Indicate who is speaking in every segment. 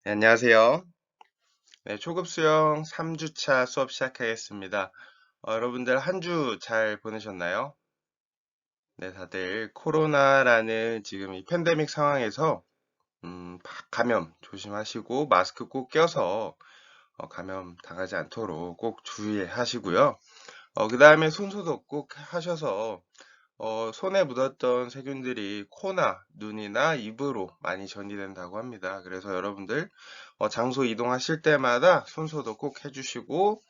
Speaker 1: 네, 안녕하세요. 네, 초급 수영 3주차 수업 시작하겠습니다. 여러분들 한 주 잘 보내셨나요? 네, 다들 코로나라는 지금 이 팬데믹 상황에서 감염 조심하시고 마스크 꼭 껴서 감염 당하지 않도록 꼭 주의하시고요. 그 다음에 손 소독 꼭 하셔서 손에 묻었던 세균들이 코나 눈이나 입으로 많이 전이된다고 합니다. 그래서 여러분들 장소 이동하실 때마다 손 소독 꼭 해주시고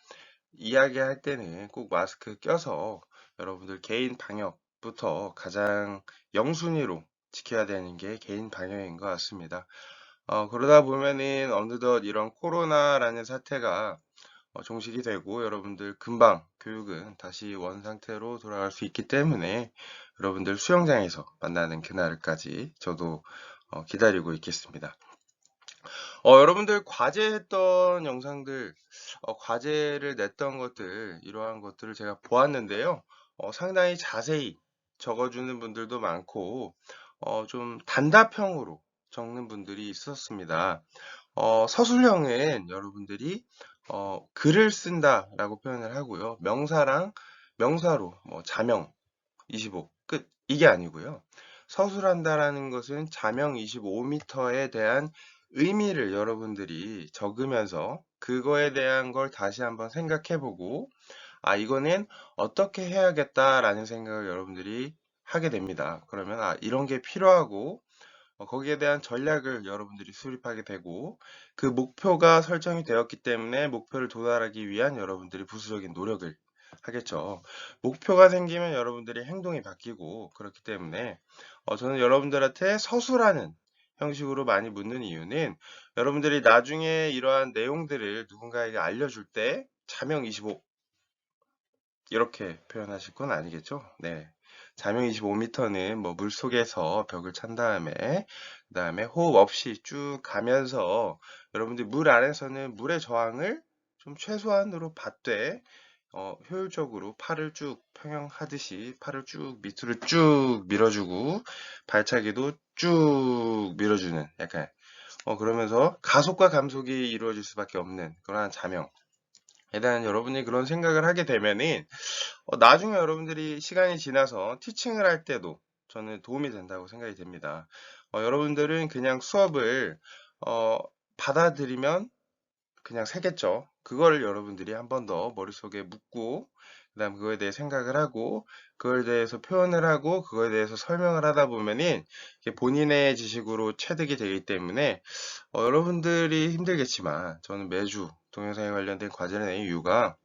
Speaker 1: 이야기할 때는 꼭 마스크 껴서 여러분들 개인 방역부터 가장 영순위로 지켜야 되는 게 개인 방역인 것 같습니다. 그러다 보면은 어느덧 이런 코로나라는 사태가 종식이 되고 여러분들 금방 교육은 다시 원 상태로 돌아갈 수 있기 때문에 여러분들 수영장에서 만나는 그날까지 저도 기다리고 있겠습니다. 여러분들 과제했던 영상들, 과제를 냈던 것들, 이러한 것들을 제가 보았는데요. 상당히 자세히 적어주는 분들도 많고, 좀 단답형으로 적는 분들이 있었습니다. 서술형은 여러분들이 글을 쓴다라고 표현을 하고요. 명사랑 명사로 자명 25 끝. 이게 아니고요. 서술한다라는 것은 자명 25m에 대한 의미를 여러분들이 적으면서 그거에 대한 걸 다시 한번 생각해보고 이거는 어떻게 해야겠다라는 생각을 여러분들이 하게 됩니다. 그러면 이런 게 필요하고 거기에 대한 전략을 여러분들이 수립하게 되고 그 목표가 설정이 되었기 때문에 목표를 도달하기 위한 여러분들이 부수적인 노력을 하겠죠. 목표가 생기면 여러분들이 행동이 바뀌고 그렇기 때문에 저는 여러분들한테 서술하는 형식으로 많이 묻는 이유는 여러분들이 나중에 이러한 내용들을 누군가에게 알려줄 때 자명 25 이렇게 표현하실 건 아니겠죠? 네. 자명 25m는 뭐 물속에서 벽을 찬 다음에 그다음에 호흡 없이 쭉 가면서 여러분들 물 안에서는 물의 저항을 좀 최소한으로 받되 효율적으로 팔을 쭉 평형하듯이 팔을 쭉 밑으로 쭉 밀어주고 발차기도 쭉 밀어주는 약간 그러면서 가속과 감속이 이루어질 수밖에 없는 그러한 자명 에 대한 여러분이 그런 생각을 하게 되면은 나중에 여러분들이 시간이 지나서 티칭을 할 때도 저는 도움이 된다고 생각이 됩니다. 여러분들은 그냥 수업을 어, 받아들이면 그냥 새겠죠. 그거를 여러분들이 한 번 더 머릿속에 묻고 그다음 그거에 대해 생각을 하고 그거에 대해서 표현을 하고 그거에 대해서 설명을 하다 보면은 이게 본인의 지식으로 체득이 되기 때문에 여러분들이 힘들겠지만 저는 매주 동영상에 관련된 과제를 낸 이유가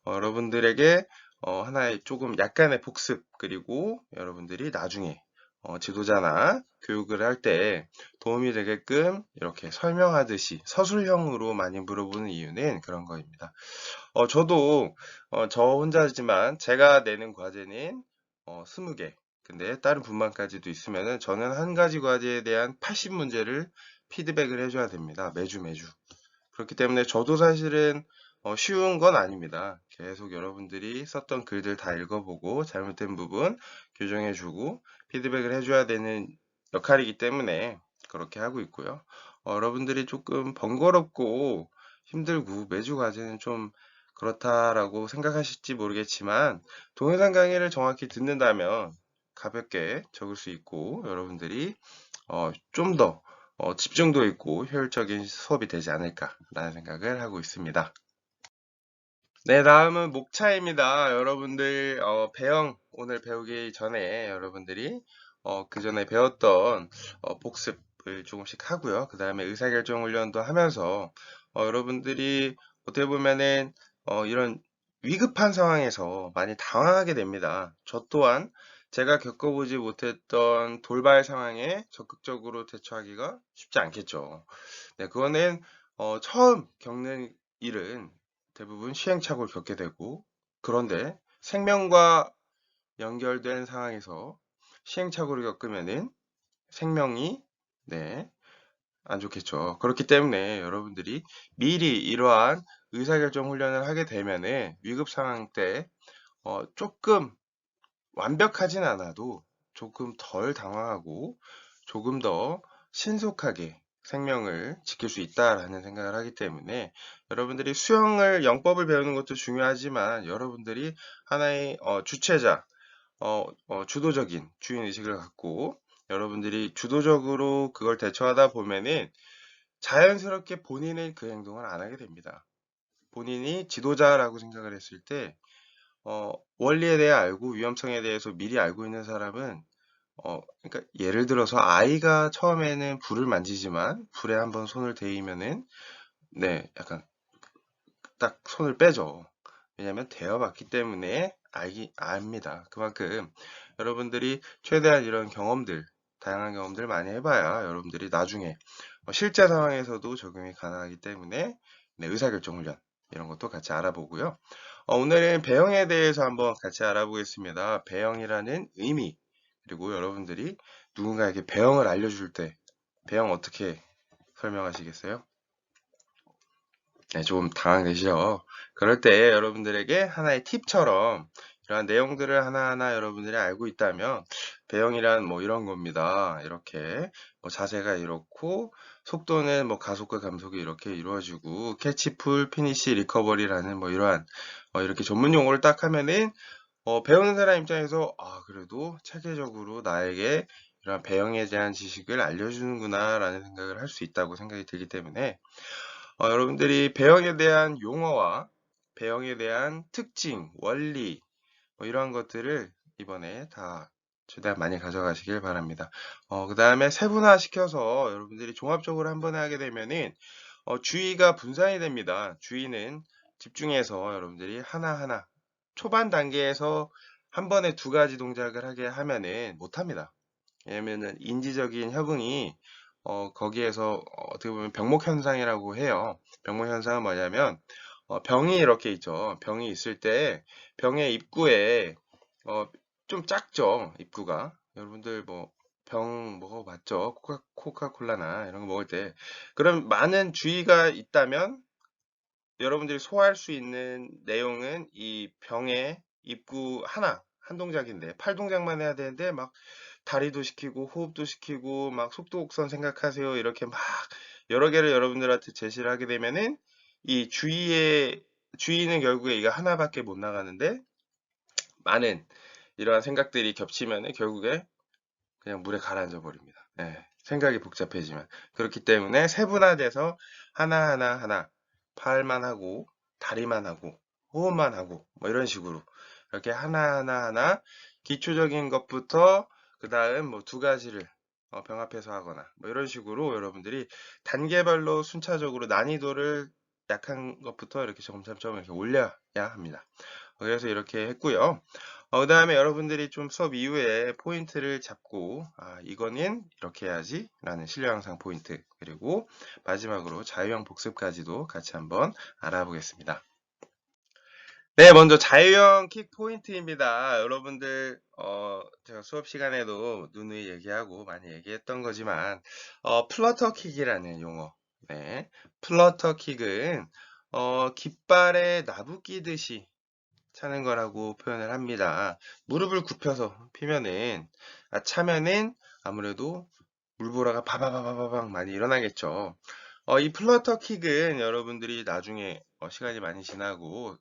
Speaker 1: 여러분들에게 하나의 조금 약간의 복습 그리고 여러분들이 나중에 지도자나 교육을 할 때 도움이 되게끔 이렇게 설명하듯이 서술형으로 많이 물어보는 이유는 그런 거입니다. 저도 저 혼자지만 제가 내는 과제는 20개. 근데 다른 분만까지도 있으면은 저는 한 가지 과제에 대한 80문제를 피드백을 해줘야 됩니다. 매주 매주. 그렇기 때문에 저도 사실은 쉬운 건 아닙니다. 계속 여러분들이 썼던 글들 다 읽어보고 잘못된 부분 교정해주고 피드백을 해줘야 되는 역할이기 때문에 그렇게 하고 있고요. 여러분들이 조금 번거롭고 힘들고 매주 과제는 좀 그렇다라고 생각하실지 모르겠지만 동영상 강의를 정확히 듣는다면 가볍게 적을 수 있고 여러분들이 좀더 집중도 있고 효율적인 수업이 되지 않을까라는 생각을 하고 있습니다. 네, 다음은 목차입니다. 여러분들 배영 오늘 배우기 전에 여러분들이 그 전에 배웠던 복습을 조금씩 하고요. 그 다음에 의사결정 훈련도 하면서 여러분들이 어떻게 보면은 이런 위급한 상황에서 많이 당황하게 됩니다. 저 또한 제가 겪어보지 못했던 돌발 상황에 적극적으로 대처하기가 쉽지 않겠죠. 네, 그거는 처음 겪는 일은 대부분 시행착오를 겪게 되고, 그런데 생명과 연결된 상황에서 시행착오를 겪으면은 생명이, 네, 안 좋겠죠. 그렇기 때문에 여러분들이 미리 이러한 의사결정 훈련을 하게 되면은 위급 상황 때 조금 완벽하진 않아도 조금 덜 당황하고 조금 더 신속하게 생명을 지킬 수 있다라는 생각을 하기 때문에 여러분들이 수영을 영법을 배우는 것도 중요하지만 여러분들이 하나의 주체자, 주도적인 주인의식을 갖고 여러분들이 주도적으로 그걸 대처하다 보면은 자연스럽게 본인은 그 행동을 안 하게 됩니다. 본인이 지도자라고 생각을 했을 때 원리에 대해 알고 위험성에 대해서 미리 알고 있는 사람은 그러니까 예를 들어서 아이가 처음에는 불을 만지지만 불에 한번 손을 대이면은 네, 약간 딱 손을 빼죠. 왜냐면 대어봤기 때문에 압니다. 그만큼 여러분들이 최대한 이런 경험들, 다양한 경험들 많이 해봐야 여러분들이 나중에 실제 상황에서도 적용이 가능하기 때문에 네, 의사결정 훈련 이런 것도 같이 알아보고요. 오늘은 배영에 대해서 한번 같이 알아보겠습니다. 배영이라는 의미, 그리고 여러분들이 누군가에게 배영을 알려줄 때 배영 어떻게 설명하시겠어요? 네, 좀 당황되시죠? 그럴 때 여러분들에게 하나의 팁처럼 이러한 내용들을 하나하나 여러분들이 알고 있다면 배영이란 뭐 이런 겁니다. 이렇게 뭐 자세가 이렇고 속도는 뭐 가속과 감속이 이렇게 이루어지고 캐치, 풀, 피니시, 리커버리라는 뭐 이러한 이렇게 전문 용어를 딱 하면은 배우는 사람 입장에서 그래도 체계적으로 나에게 이런 배영에 대한 지식을 알려주는구나 라는 생각을 할 수 있다고 생각이 들기 때문에 여러분들이 배영에 대한 용어와 배영에 대한 특징, 원리 뭐 이러한 것들을 이번에 다 최대한 많이 가져가시길 바랍니다. 그 다음에 세분화시켜서 여러분들이 종합적으로 한 번에 하게 되면은 주의가 분산이 됩니다. 주의는 집중해서 여러분들이 하나하나 초반 단계에서 한 번에 두 가지 동작을 하게 하면은 못합니다. 왜냐면은 인지적인 협응이 거기에서 어떻게 보면 병목 현상이라고 해요. 병목 현상은 뭐냐면 병이 이렇게 있죠. 병이 있을 때 병의 입구에 어, 좀 작죠. 입구가. 여러분들 뭐 병 먹어봤죠? 코카콜라나 이런 거 먹을 때. 그럼 많은 주의가 있다면 여러분들이 소화할 수 있는 내용은 이 병의 입구 한 동작인데, 8동작만 해야 되는데, 막 다리도 시키고, 호흡도 시키고, 막 속도 곡선 생각하세요. 이렇게 막 여러 개를 여러분들한테 제시를 하게 되면은, 이 주의는 결국에 이거 하나밖에 못 나가는데, 많은 이러한 생각들이 겹치면은 결국에 그냥 물에 가라앉아 버립니다. 예, 생각이 복잡해지면. 그렇기 때문에 세분화돼서 하나, 팔만 하고, 다리만 하고, 호흡만 하고, 뭐 이런 식으로. 이렇게 하나, 기초적인 것부터, 그 다음 뭐 두 가지를 병합해서 하거나, 뭐 이런 식으로 여러분들이 단계별로 순차적으로 난이도를 약한 것부터 이렇게 점점점 이렇게 올려야 합니다. 그래서 이렇게 했고요. 그 다음에 여러분들이 좀 수업 이후에 포인트를 잡고, 이거는 이렇게 해야지 라는 실력 향상 포인트, 그리고 마지막으로 자유형 복습까지도 같이 한번 알아보겠습니다. 네, 먼저 자유형 킥 포인트입니다. 여러분들, 제가 수업 시간에도 누누이 얘기하고 많이 얘기했던 거지만, 플러터 킥이라는 용어. 네, 플러터 킥은, 깃발에 나부 끼듯이 차는 거라고 표현을 합니다. 무릎을 굽혀서 피면은, 차면은 아무래도 물보라가 바바바바바방 많이 일어나겠죠. 이 플러터 킥은 여러분들이 나중에 시간이 많이 지나고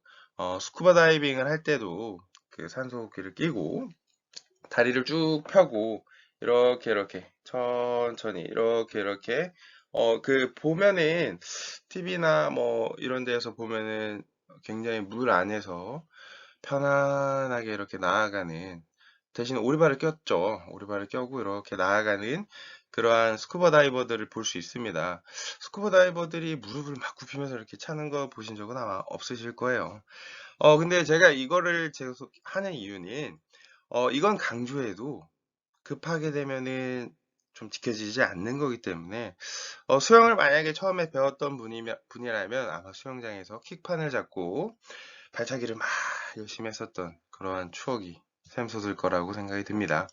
Speaker 1: 스쿠버 다이빙을 할 때도 그 산소호흡기를 끼고 다리를 쭉 펴고 이렇게 천천히 이렇게 그 보면은 TV나 뭐 이런 데에서 보면은 굉장히 물 안에서 편안하게 이렇게 나아가는 대신 오리발을 꼈죠. 오리발을 껴고 이렇게 나아가는 그러한 스쿠버 다이버들을 볼 수 있습니다. 스쿠버 다이버들이 무릎을 막 굽히면서 이렇게 차는 거 보신 적은 아마 없으실 거예요. 근데 제가 이거를 계속 하는 이유는 이건 강조해도 급하게 되면은 좀 지켜지지 않는 거기 때문에 수영을 만약에 처음에 배웠던 분이라면 아마 수영장에서 킥판을 잡고 발차기를 막 열심히 했었던 그러한 추억이 샘솟을 거라고 생각이 듭니다.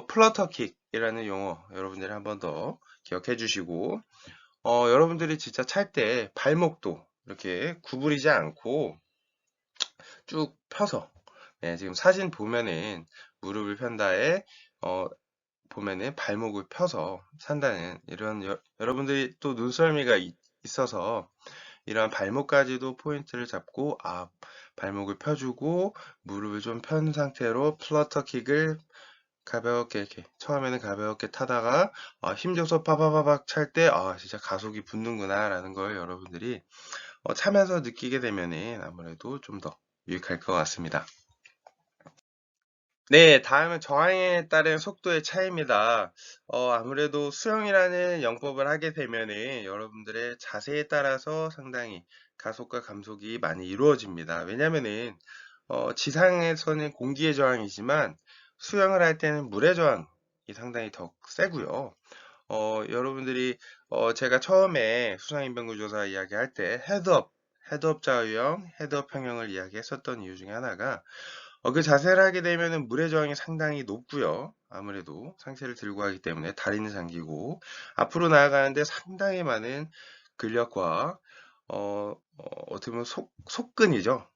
Speaker 1: 플러터킥이라는 용어 여러분들이 한 번 더 기억해 주시고 여러분들이 진짜 찰 때 발목도 이렇게 구부리지 않고 쭉 펴서 지금 사진 보면은 무릎을 편 다에 보면은 발목을 펴서 산다는 이런 여러분들이 또 눈썰미가 있어서 이런 발목까지도 포인트를 잡고 발목을 펴주고 무릎을 좀 편 상태로 플러터 킥을 가볍게 이렇게 처음에는 가볍게 타다가 힘줘서 파바바박 찰 때 진짜 가속이 붙는구나 라는 걸 여러분들이 차면서 느끼게 되면은 아무래도 좀 더 유익할 것 같습니다. 네, 다음은 저항에 따른 속도의 차이입니다. 아무래도 수영이라는 영법을 하게 되면은 여러분들의 자세에 따라서 상당히 가속과 감속이 많이 이루어집니다. 왜냐면은 지상에서는 공기의 저항이지만 수영을 할 때는 물의 저항이 상당히 더 세고요. 여러분들이 제가 처음에 수상인변구조사 이야기할 때 헤드업 자유형, 헤드업 평형을 이야기했었던 이유 중에 하나가 그 자세를 하게 되면은 물의 저항이 상당히 높고요. 아무래도 상체를 들고 하기 때문에 다리는 잠기고 앞으로 나아가는데 상당히 많은 근력과 어떻게 보면 속근이죠.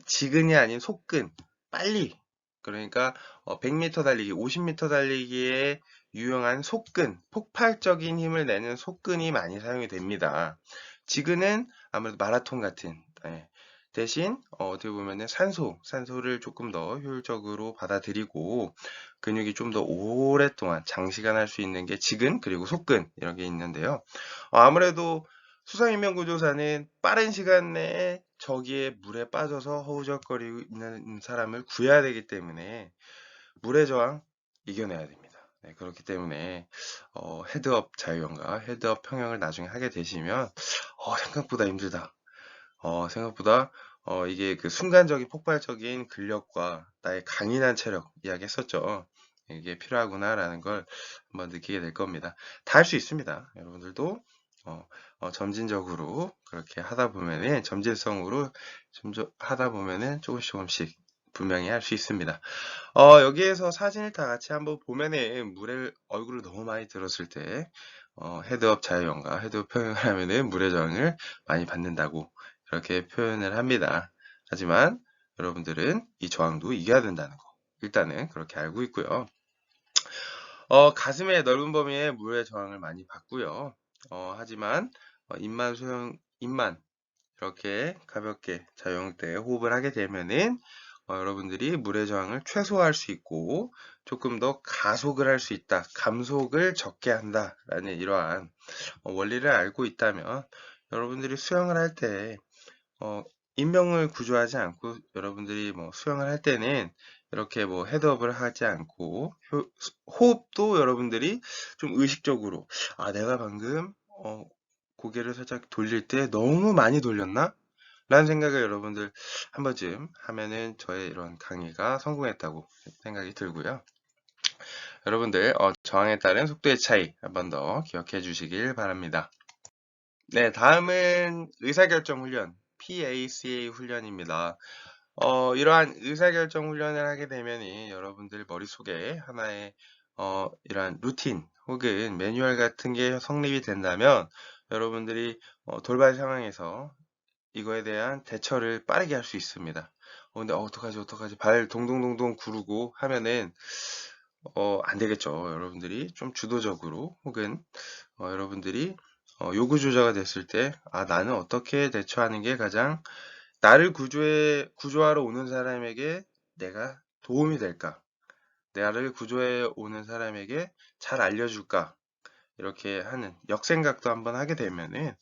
Speaker 1: 지근이 아닌 속근, 빨리. 그러니까 100m 달리기, 50m 달리기에 유용한 속근, 폭발적인 힘을 내는 속근이 많이 사용이 됩니다. 지근은 아무래도 마라톤 같은, 예, 대신 어떻게 보면은 산소를 조금 더 효율적으로 받아들이고 근육이 좀 더 오랫동안 장시간 할 수 있는 게 지근 그리고 속근 이런 게 있는데요. 아무래도 수상인명구조사는 빠른 시간 내에 저기에 물에 빠져서 허우적거리는 사람을 구해야 되기 때문에 물의 저항 이겨내야 됩니다. 네, 그렇기 때문에 헤드업 자유형과 헤드업 평형을 나중에 하게 되시면 생각보다 힘들다. 생각보다 이게 그 순간적인 폭발적인 근력과 나의 강인한 체력 이야기했었죠. 이게 필요하구나라는 걸 한번 느끼게 될 겁니다. 다 할 수 있습니다. 여러분들도 점진적으로 그렇게 하다 보면은 점진성으로 하다 보면은 조금씩 분명히 할 수 있습니다. 여기에서 사진을 다 같이 한번 보면은 물에 얼굴을 너무 많이 들었을 때 헤드업 자유형과 헤드업 평형을 하면은 물의 저항을 많이 받는다고 그렇게 표현을 합니다. 하지만 여러분들은 이 저항도 이겨야 된다는 거 일단은 그렇게 알고 있고요. 가슴의 넓은 범위에 물의 저항을 많이 받고요. 하지만 입만 이렇게 가볍게 자유형때 호흡을 하게 되면은 여러분들이 물의 저항을 최소화할 수 있고 조금 더 가속을 할 수 있다. 감속을 적게 한다라는 이러한 원리를 알고 있다면 여러분들이 수영을 할때 인명을 구조하지 않고 여러분들이 뭐 수영을 할 때는 이렇게 뭐 헤드업을 하지 않고 호흡도 여러분들이 좀 의식적으로 내가 방금 고개를 살짝 돌릴 때 너무 많이 돌렸나? 라는 생각을 여러분들 한 번쯤 하면은 저의 이런 강의가 성공했다고 생각이 들고요. 여러분들 저항에 따른 속도의 차이 한 번 더 기억해 주시길 바랍니다. 네, 다음은 의사결정 훈련, PACA 훈련입니다. 이러한 의사결정 훈련을 하게 되면이 여러분들 머릿속에 하나의 이러한 루틴 혹은 매뉴얼 같은 게 성립이 된다면 여러분들이 돌발 상황에서 이거에 대한 대처를 빠르게 할 수 있습니다. 근데 어떡하지 발 동동동동 구르고 하면은 안 되겠죠. 여러분들이 좀 주도적으로 혹은 여러분들이 요구 조자가 됐을 때 나는 어떻게 대처하는 게 가장 나를 구조하러 오는 사람에게 내가 도움이 될까? 나를 구조해 오는 사람에게 잘 알려줄까? 이렇게 하는 역생각도 한번 하게 되면은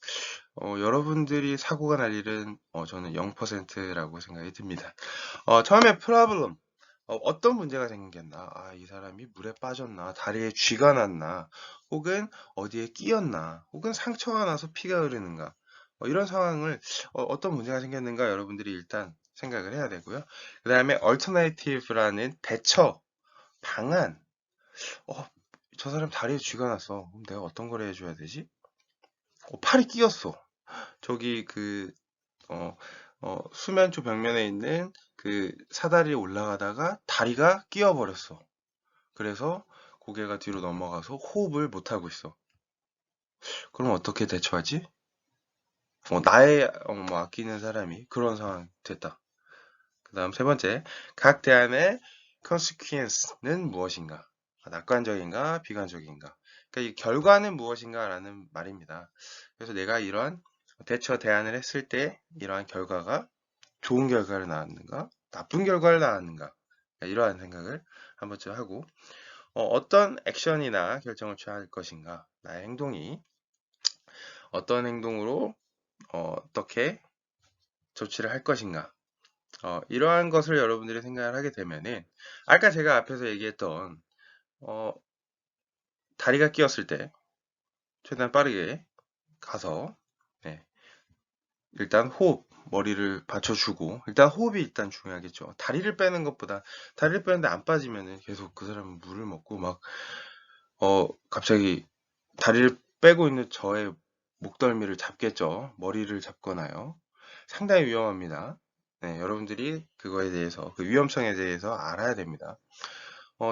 Speaker 1: 여러분들이 사고가 날 일은 저는 0%라고 생각이 듭니다. 처음에 프로블럼 어떤 문제가 생겼나? 이 사람이 물에 빠졌나? 다리에 쥐가 났나? 혹은 어디에 끼었나? 혹은 상처가 나서 피가 흐르는가? 이런 상황을 어떤 문제가 생겼는가 여러분들이 일단 생각을 해야 되고요. 그 다음에 alternative라는 대처 방안. 어, 저 사람 다리에 쥐가 났어. 그럼 내가 어떤 걸 해줘야 되지? 팔이 끼었어. 저기 수면초 벽면에 있는 그 사다리에 올라가다가 다리가 끼어버렸어. 그래서 고개가 뒤로 넘어가서 호흡을 못하고 있어. 그럼 어떻게 대처하지? 나의 뭐 아끼는 사람이 그런 상황 됐다. 그 다음 세 번째, 각 대안의 consequence는 무엇인가? 낙관적인가, 비관적인가. 그러니까 이 결과는 무엇인가라는 말입니다. 그래서 내가 이러한 대안을 했을 때 이러한 결과가 좋은 결과를 낳았는가, 나쁜 결과를 낳았는가, 이러한 생각을 한 번쯤 하고, 어떤 액션이나 결정을 취할 것인가, 나의 행동이 어떤 행동으로 어떻게 조치를 할 것인가, 이러한 것을 여러분들이 생각을 하게 되면은, 아까 제가 앞에서 얘기했던 어, 다리가 끼었을 때 최대한 빠르게 가서, 네, 일단 호흡, 머리를 받쳐주고, 일단 호흡이 일단 중요하겠죠. 다리를 빼는 것보다, 다리를 빼는데 안 빠지면은 계속 그 사람은 물을 먹고 막 갑자기 다리를 빼고 있는 저의 목덜미를 잡겠죠. 머리를 잡거나요. 상당히 위험합니다. 네, 여러분들이 그거에 대해서, 그 위험성에 대해서 알아야 됩니다.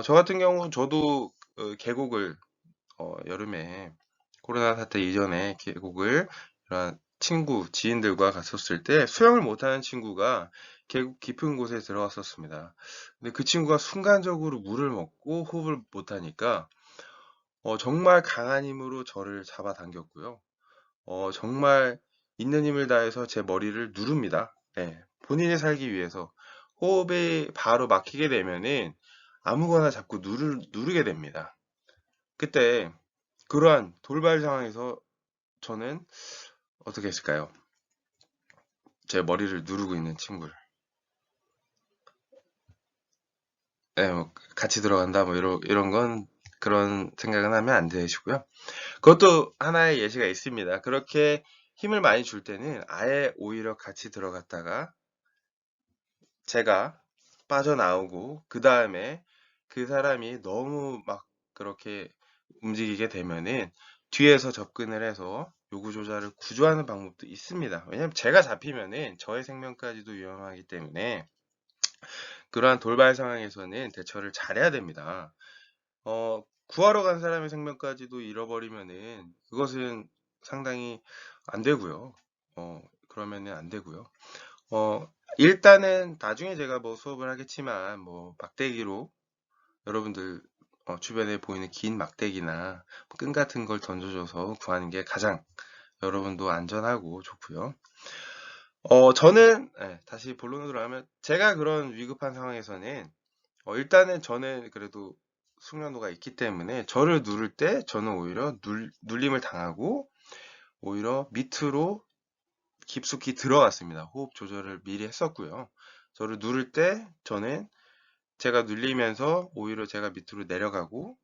Speaker 1: 저 같은 경우, 저도 계곡을, 여름에 코로나 사태 이전에 계곡을 이런 친구, 지인들과 갔었을 때 수영을 못하는 친구가 계곡 깊은 곳에 들어갔었습니다. 근데 그 친구가 순간적으로 물을 먹고 호흡을 못하니까 정말 강한 힘으로 저를 잡아당겼고요. 정말 있는 힘을 다해서 제 머리를 누릅니다. 네, 본인이 살기 위해서 호흡이 바로 막히게 되면은 아무거나 자꾸 누르게 됩니다. 그때 그러한 돌발 상황에서 저는 어떻게 했을까요? 제 머리를 누르고 있는 친구를. 네, 뭐 같이 들어간다, 뭐, 이런 건, 그런 생각은 하면 안 되시고요. 그것도 하나의 예시가 있습니다. 그렇게 힘을 많이 줄 때는 아예 오히려 같이 들어갔다가 제가 빠져나오고, 그 다음에 그 사람이 너무 막 그렇게 움직이게 되면은 뒤에서 접근을 해서 요구 조절을 구조하는 방법도 있습니다. 왜냐면 제가 잡히면은 저의 생명까지도 위험하기 때문에 그러한 돌발 상황에서는 대처를 잘해야 됩니다. 구하러 간 사람의 생명까지도 잃어버리면은 그것은 상당히 안 되고요. 그러면은 안 되고요. 일단은 나중에 제가 뭐 수업을 하겠지만 뭐 막대기로 여러분들 주변에 보이는 긴 막대기나 끈 같은 걸 던져줘서 구하는 게 가장 여러분도 안전하고 좋고요. 저는 다시 본론으로 들어가면 제가 그런 위급한 상황에서는 일단은 저는 그래도 숙련도가 있기 때문에 저를 누를 때 저는 오히려 눌림을 당하고 오히려 밑으로 깊숙이 들어갔습니다. 호흡 조절을 미리 했었고요. 저를 누를 때 저는 제가 눌리면서 오히려 제가 밑으로 내려가고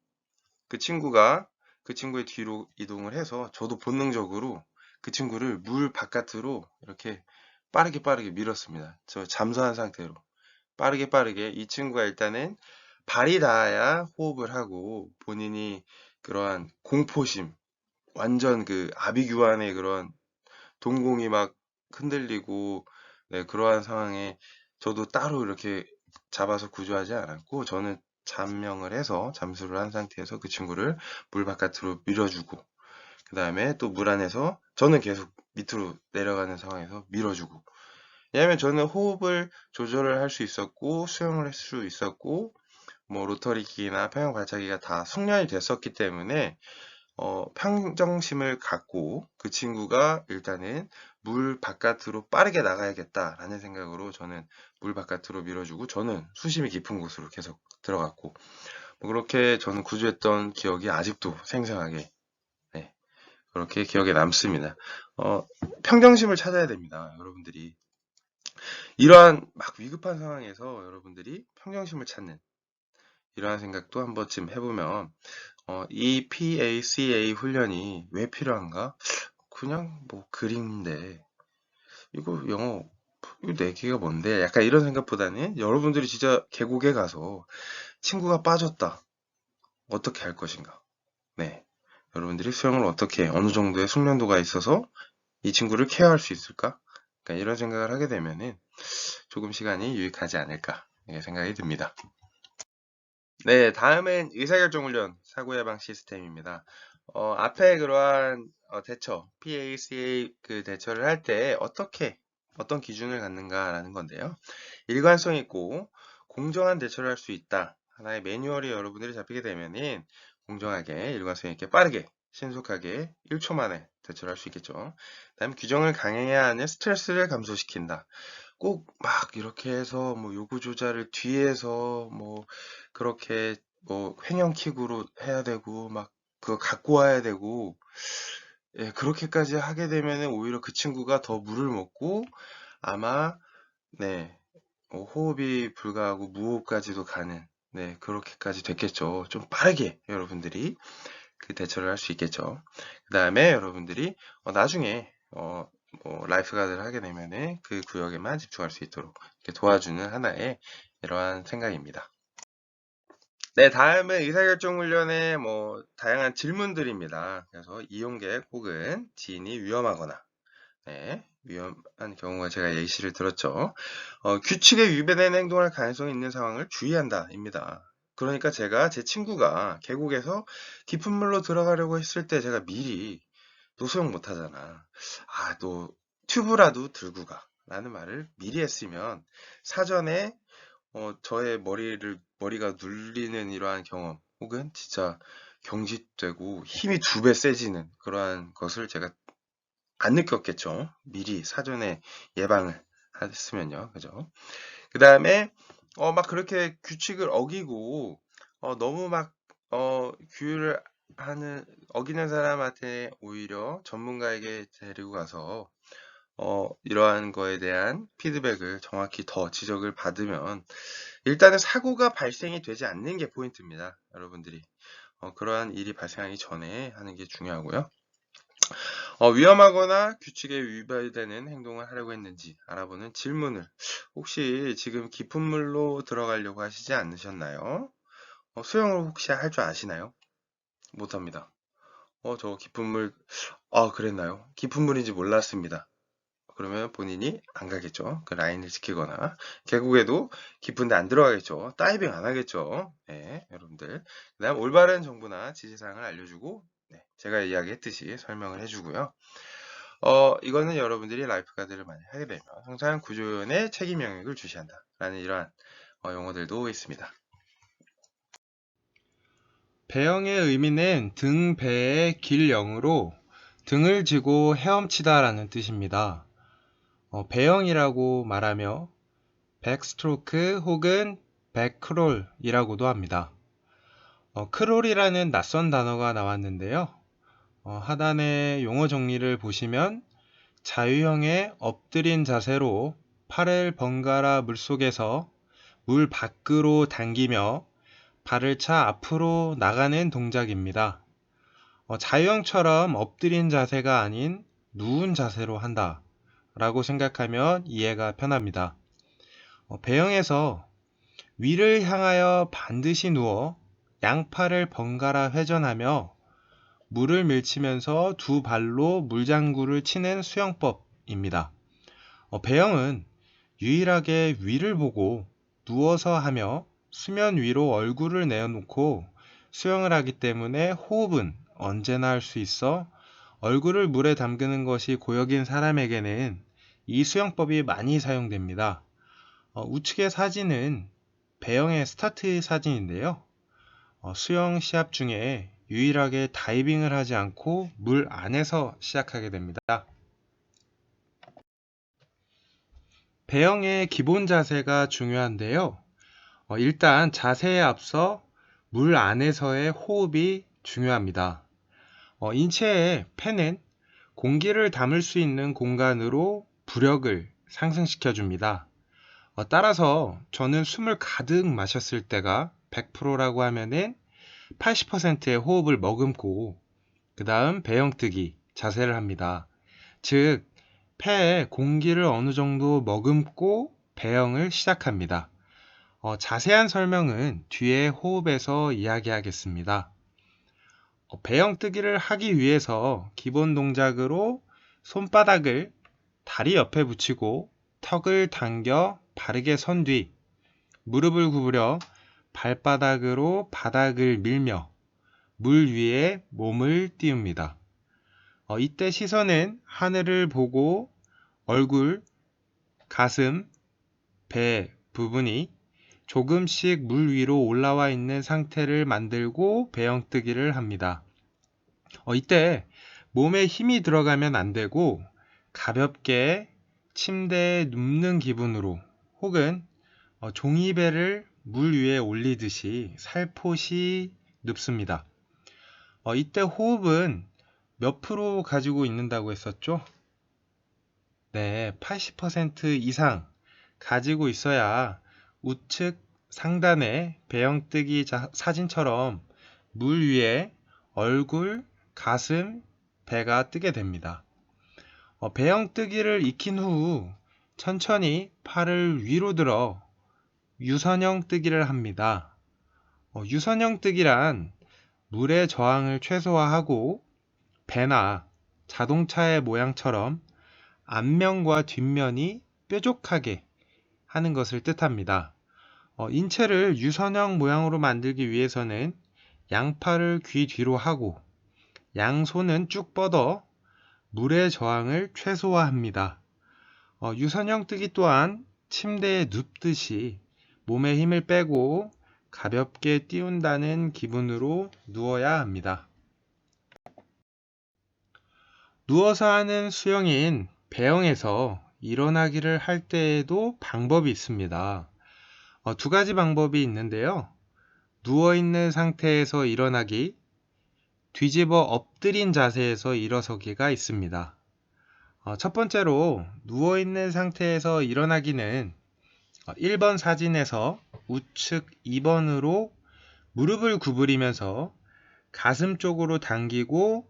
Speaker 1: 그 친구가 그 친구의 뒤로 이동을 해서 저도 본능적으로 그 친구를 물 바깥으로 이렇게 빠르게 밀었습니다. 저 잠수한 상태로 빠르게 이 친구가 일단은 발이 닿아야 호흡을 하고 본인이 그러한 공포심 완전 그 아비규환의 그런 동공이 막 흔들리고 네, 그러한 상황에 저도 따로 이렇게 잡아서 구조하지 않았고 저는 잠명을 해서 잠수를 한 상태에서 그 친구를 물 바깥으로 밀어주고 그 다음에 또 물 안에서 저는 계속 밑으로 내려가는 상황에서 밀어주고 왜냐하면 저는 호흡을 조절을 할 수 있었고 수영을 할 수 있었고 뭐 로터리 기기나 평형 발차기가 다 숙련이 됐었기 때문에 평정심을 갖고 그 친구가 일단은 물 바깥으로 빠르게 나가야겠다라는 생각으로 저는 물 바깥으로 밀어주고 저는 수심이 깊은 곳으로 계속 들어갔고 뭐 그렇게 저는 구조했던 기억이 아직도 생생하게 네, 그렇게 기억에 남습니다. 평정심을 찾아야 됩니다. 여러분들이 이러한 막 위급한 상황에서 여러분들이 평정심을 찾는 이러한 생각도 한 번쯤 해보면 이 PACA 훈련이 왜 필요한가? 그냥 뭐 그림인데 이거 영어 이거 네 개가 뭔데? 약간 이런 생각보다는 여러분들이 진짜 계곡에 가서 친구가 빠졌다. 어떻게 할 것인가? 네. 여러분들이 수영을 어떻게 어느 정도의 숙련도가 있어서 이 친구를 케어할 수 있을까? 그러니까 이런 생각을 하게 되면은 조금 시간이 유익하지 않을까 생각이 듭니다. 네, 다음은 의사결정 훈련 사고 예방 시스템입니다. 앞에 그러한 대처, PACA 그 대처를 할 때 어떤 기준을 갖는가라는 건데요. 일관성 있고 공정한 대처를 할 수 있다. 하나의 매뉴얼이 여러분들이 잡히게 되면은 공정하게 일관성 있게 빠르게 신속하게 1초 만에 대처할 수 있겠죠. 그다음에 규정을 강해야 하는 스트레스를 감소시킨다. 꼭 막 이렇게 해서 뭐 요구 조절을 뒤에서 뭐 그렇게 뭐 횡령킥으로 해야 되고 막 그거 갖고 와야 되고 예, 그렇게까지 하게 되면은 오히려 그 친구가 더 물을 먹고 아마 네, 호흡이 불가하고 무호흡까지도 가는 네, 그렇게까지 됐겠죠. 좀 빠르게 여러분들이 그 대처를 할 수 있겠죠. 그 다음에 여러분들이 나중에 뭐 라이프가드를 하게 되면은 그 구역에만 집중할 수 있도록 이렇게 도와주는 하나의 이러한 생각입니다. 네, 다음은 의사결정 훈련의 뭐 다양한 질문들입니다. 그래서 이용객 혹은 지인이 위험하거나 네, 위험한 경우가 제가 예시를 들었죠. 규칙에 위배되는 행동할 가능성이 있는 상황을 주의한다입니다. 그러니까 제가 제 친구가 계곡에서 깊은 물로 들어가려고 했을 때 제가 미리 너 수영 못하잖아. 아, 너 튜브라도 들고 가. 라는 말을 미리 했으면 사전에 저의 머리가 눌리는 이러한 경험 혹은 진짜 경직되고 힘이 2배 세지는 그러한 것을 제가 안 느꼈겠죠. 미리 사전에 예방을 했으면요. 그죠? 그 다음에, 막 그렇게 규칙을 어기고, 너무 막, 규율을 어기는 사람한테 오히려 전문가에게 데리고 가서, 이러한 거에 대한 피드백을 정확히 더 지적을 받으면, 일단은 사고가 발생이 되지 않는 게 포인트입니다. 여러분들이. 그러한 일이 발생하기 전에 하는 게 중요하고요. 위험하거나 규칙에 위배되는 행동을 하려고 했는지 알아보는 질문을 혹시 지금 깊은 물로 들어가려고 하시지 않으셨나요? 수영을 혹시 할 줄 아시나요? 못합니다. 저 깊은 물, 그랬나요? 깊은 물인지 몰랐습니다. 그러면 본인이 안 가겠죠. 그 라인을 지키거나 계곡에도 깊은데 안 들어가겠죠. 다이빙 안 하겠죠. 네, 여러분들. 그다음 올바른 정보나 지시사항을 알려주고 네, 제가 이야기했듯이 설명을 해주고요. 이거는 여러분들이 라이프가드를 많이 하게 되면 항상 구조원의 책임 영역을 주시한다 라는 이러한 용어들도 있습니다.
Speaker 2: 배영의 의미는 등, 배의 길영으로 등을 지고 헤엄치다 라는 뜻입니다. 배영이라고 말하며 백스트로크 혹은 백크롤이라고도 합니다. 크롤이라는 낯선 단어가 나왔는데요. 하단의 용어 정리를 보시면 자유형의 엎드린 자세로 팔을 번갈아 물속에서 물 밖으로 당기며 발을 차 앞으로 나가는 동작입니다. 자유형처럼 엎드린 자세가 아닌 누운 자세로 한다 라고 생각하면 이해가 편합니다. 배영에서 위를 향하여 반드시 누워 양팔을 번갈아 회전하며 물을 밀치면서 두 발로 물장구를 치는 수영법입니다. 배영은 유일하게 위를 보고 누워서 하며 수면 위로 얼굴을 내어놓고 수영을 하기 때문에 호흡은 언제나 할 수 있어 얼굴을 물에 담그는 것이 고역인 사람에게는 이 수영법이 많이 사용됩니다. 우측의 사진은 배영의 스타트 사진인데요. 수영 시합 중에 유일하게 다이빙을 하지 않고 물 안에서 시작하게 됩니다. 배영의 기본 자세가 중요한데요. 일단 자세에 앞서 물 안에서의 호흡이 중요합니다. 인체의 폐는 공기를 담을 수 있는 공간으로 부력을 상승시켜 줍니다. 따라서 저는 숨을 가득 마셨을 때가 100%라고 하면은 80%의 호흡을 머금고 그 다음 배영뜨기 자세를 합니다. 즉 폐에 공기를 어느 정도 머금고 배영을 시작합니다. 자세한 설명은 뒤에 호흡에서 이야기하겠습니다. 배영뜨기를 하기 위해서 기본 동작으로 손바닥을 다리 옆에 붙이고 턱을 당겨 바르게 선 뒤 무릎을 구부려 발바닥으로 바닥을 밀며 물 위에 몸을 띄웁니다. 이때 시선은 하늘을 보고 얼굴, 가슴, 배 부분이 조금씩 물 위로 올라와 있는 상태를 만들고 배영뜨기를 합니다. 이때 몸에 힘이 들어가면 안 되고 가볍게 침대에 눕는 기분으로 혹은 종이배를 물 위에 올리듯이 살포시 눕습니다. 이때 호흡은 몇 프로 가지고 있는다고 했었죠? 네, 80% 이상 가지고 있어야 우측 상단의 배영뜨기 사진처럼 물 위에 얼굴, 가슴, 배가 뜨게 됩니다. 배영뜨기를 익힌 후 천천히 팔을 위로 들어 유선형 뜨기를 합니다. 유선형 뜨기란 물의 저항을 최소화하고 배나 자동차의 모양처럼 앞면과 뒷면이 뾰족하게 하는 것을 뜻합니다. 인체를 유선형 모양으로 만들기 위해서는 양팔을 귀 뒤로 하고 양손은 쭉 뻗어 물의 저항을 최소화합니다. 유선형 뜨기 또한 침대에 눕듯이 몸에 힘을 빼고 가볍게 띄운다는 기분으로 누워야 합니다. 누워서 하는 수영인 배영에서 일어나기를 할 때에도 방법이 있습니다. 두 가지 방법이 있는데요. 누워있는 상태에서 일어나기, 뒤집어 엎드린 자세에서 일어서기가 있습니다. 첫 번째로 누워있는 상태에서 일어나기는 1번 사진에서 우측 2번으로 무릎을 구부리면서 가슴 쪽으로 당기고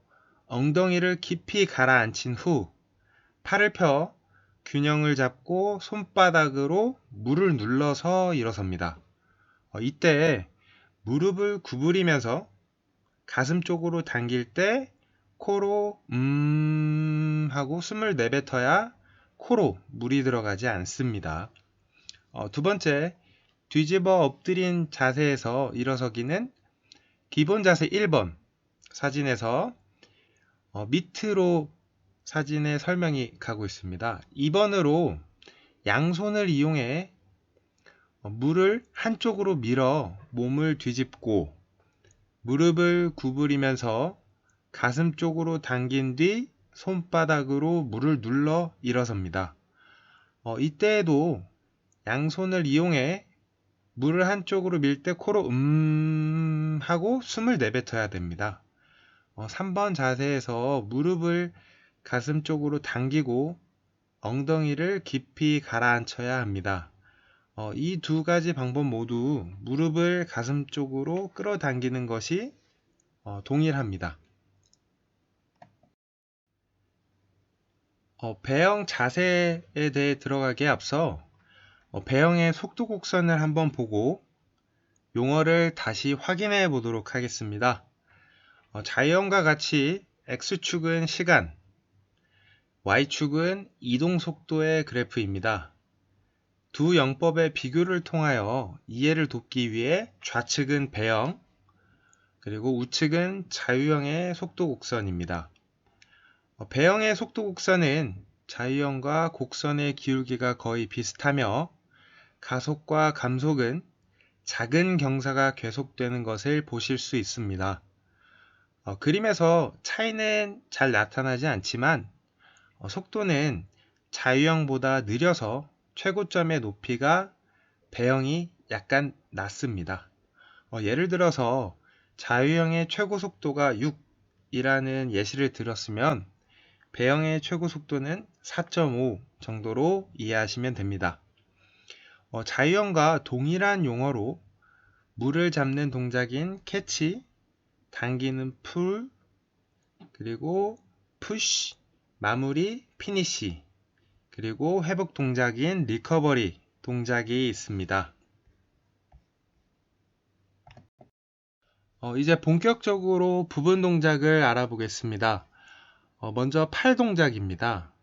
Speaker 2: 엉덩이를 깊이 가라앉힌 후 팔을 펴 균형을 잡고 손바닥으로 물을 눌러서 일어섭니다. 이때 무릎을 구부리면서 가슴 쪽으로 당길 때 코로 하고 숨을 내뱉어야 코로 물이 들어가지 않습니다. 두 번째, 뒤집어 엎드린 자세에서 일어서기는 기본 자세 1번 사진에서 밑으로 사진에 설명이 가고 있습니다. 2번으로 양손을 이용해 물을 한쪽으로 밀어 몸을 뒤집고 무릎을 구부리면서 가슴 쪽으로 당긴 뒤 손바닥으로 물을 눌러 일어섭니다. 이때에도 양손을 이용해 물을 한쪽으로 밀 때 코로 하고 숨을 내뱉어야 됩니다. 3번 자세에서 무릎을 가슴 쪽으로 당기고 엉덩이를 깊이 가라앉혀야 합니다. 이 두 가지 방법 모두 무릎을 가슴 쪽으로 끌어당기는 것이 동일합니다. 배영 자세에 대해 들어가기에 앞서 배영의 속도 곡선을 한번 보고 용어를 다시 확인해 보도록 하겠습니다. 자유형과 같이 X축은 시간, Y축은 이동 속도의 그래프입니다. 두 영법의 비교를 통하여 이해를 돕기 위해 좌측은 배영, 그리고 우측은 자유형의 속도 곡선입니다. 배영의 속도 곡선은 자유형과 곡선의 기울기가 거의 비슷하며 가속과 감속은 작은 경사가 계속되는 것을 보실 수 있습니다. 그림에서 차이는 잘 나타나지 않지만 속도는 자유형보다 느려서 최고점의 높이가 배영이 약간 낮습니다. 예를 들어서 자유형의 최고 속도가 6이라는 예시를 들었으면 배영의 최고 속도는 4.5 정도로 이해하시면 됩니다. 자유형과 동일한 용어로 물을 잡는 동작인 캐치, 당기는 풀, 그리고 푸시, 마무리, 피니시, 그리고 회복 동작인 리커버리 동작이 있습니다. 이제 본격적으로 부분 동작을 알아보겠습니다. 먼저 팔 동작입니다.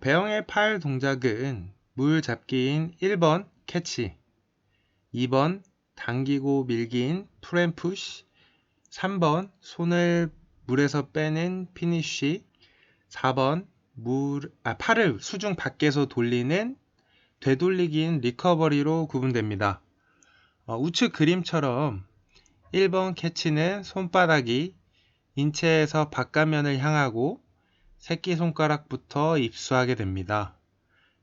Speaker 2: 배영의 팔 동작은 물 잡기인 1번 캐치, 2번 당기고 밀기인 풀앤푸시, 3번 손을 물에서 빼는 피니쉬, 4번 팔을 수중 밖에서 돌리는 되돌리기인 리커버리로 구분됩니다. 우측 그림처럼 1번 캐치는 손바닥이 인체에서 바깥면을 향하고 새끼손가락부터 입수하게 됩니다.